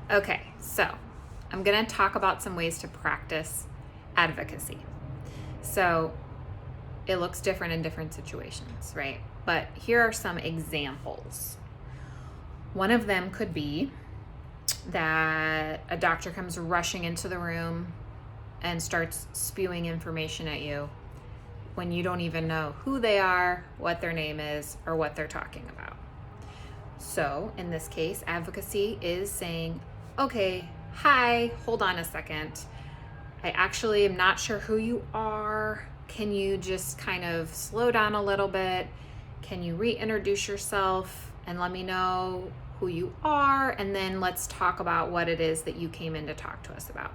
Okay, so I'm going to talk about some ways to practice advocacy. So it looks different in different situations, right? But here are some examples. One of them could be that a doctor comes rushing into the room and starts spewing information at you when you don't even know who they are, what their name is, or what they're talking about. So in this case, advocacy is saying, okay, hi, hold on a second. I actually am not sure who you are. Can you just kind of slow down a little bit? Can you reintroduce yourself and let me know who you are? And then let's talk about what it is that you came in to talk to us about.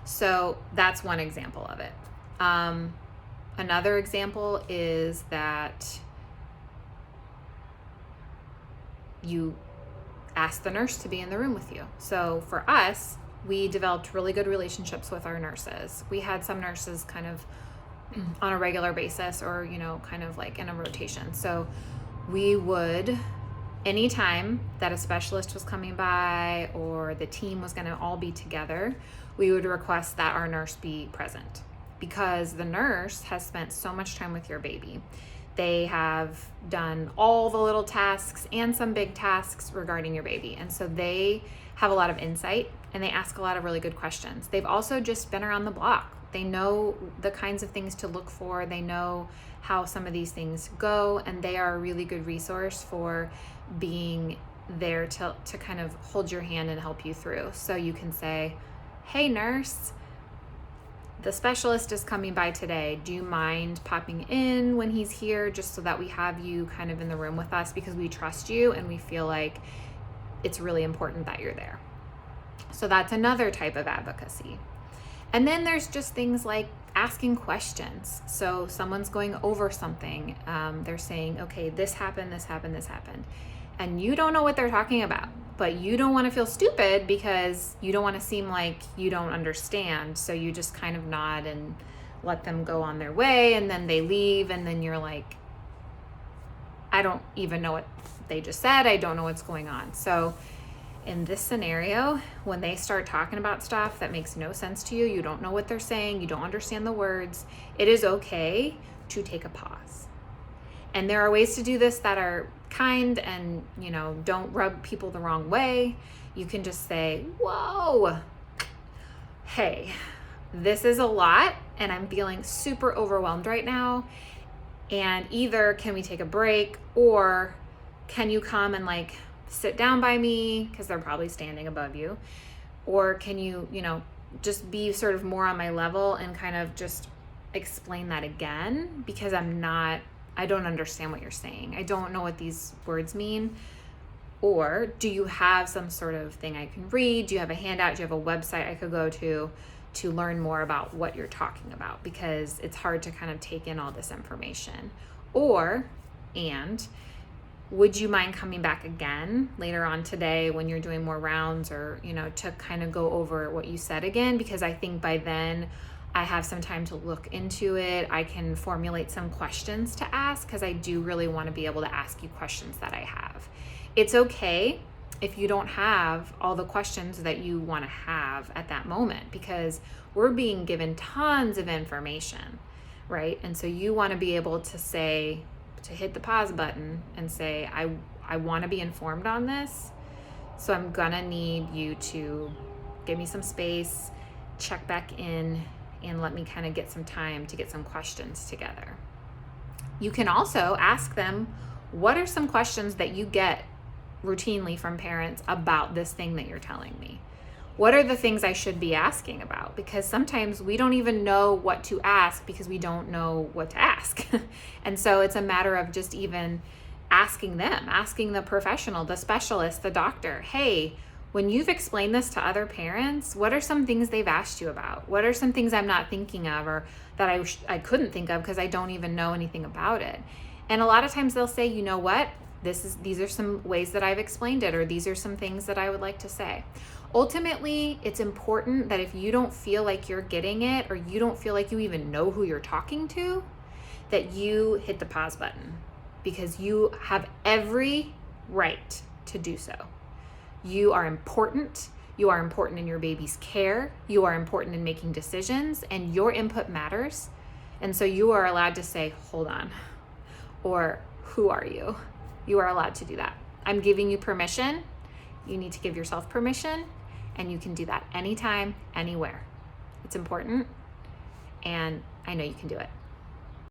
So that's one example of it. Another example is that you ask the nurse to be in the room with you. So for us, we developed really good relationships with our nurses. We had some nurses kind of on a regular basis or, kind of like in a rotation. So we would, anytime that a specialist was coming by or the team was going to all be together, we would request that our nurse be present because the nurse has spent so much time with your baby. They have done all the little tasks and some big tasks regarding your baby. And so they have a lot of insight and they ask a lot of really good questions. They've also just been around the block. They know the kinds of things to look for. They know how some of these things go, and they are a really good resource for being there to kind of hold your hand and help you through. So you can say, hey nurse, the specialist is coming by today. Do you mind popping in when he's here just so that we have you kind of in the room with us because we trust you and we feel like it's really important that you're there. So that's another type of advocacy. And then there's just things like asking questions. So someone's going over something. They're saying, okay, this happened. And you don't know what they're talking about, but you don't want to feel stupid because you don't want to seem like you don't understand. So you just kind of nod and let them go on their way, and then they leave, and then you're like, I don't even know what they just said. I don't know what's going on. So in this scenario, when they start talking about stuff that makes no sense to you, you don't know what they're saying, you don't understand the words, it is okay to take a pause. And there are ways to do this that are kind and, don't rub people the wrong way. You can just say, whoa, hey, this is a lot and I'm feeling super overwhelmed right now. And either can we take a break, or can you come and sit down by me, because they're probably standing above you, or can you, just be sort of more on my level and kind of just explain that again, because I don't understand what you're saying. I don't know what these words mean. Or do you have some sort of thing I can read? Do you have a handout? Do you have a website I could go to learn more about what you're talking about? Because it's hard to kind of take in all this information. And would you mind coming back again later on today when you're doing more rounds, or, to kind of go over what you said again? Because I think by then I have some time to look into it. I can formulate some questions to ask, because I do really want to be able to ask you questions that I have. It's okay if you don't have all the questions that you want to have at that moment, because we're being given tons of information, right? And so you want to be able to hit the pause button and say, I want to be informed on this. So I'm gonna need you to give me some space, check back in, and let me kind of get some time to get some questions together. You can also ask them, what are some questions that you get routinely from parents about this thing that you're telling me? What are the things I should be asking about? Because sometimes we don't even know what to ask because we don't know what to ask. And so it's a matter of just even asking the professional, the specialist, the doctor, hey, when you've explained this to other parents, what are some things they've asked you about? What are some things I'm not thinking of, or that I couldn't think of because I don't even know anything about it? And a lot of times they'll say, you know what? These are some ways that I've explained it, or these are some things that I would like to say. Ultimately, it's important that if you don't feel like you're getting it, or you don't feel like you even know who you're talking to, that you hit the pause button, because you have every right to do so. You are important. You are important in your baby's care. You are important in making decisions, and your input matters. And so you are allowed to say, hold on, or who are you? You are allowed to do that. I'm giving you permission. You need to give yourself permission, and you can do that anytime, anywhere. It's important, and I know you can do it.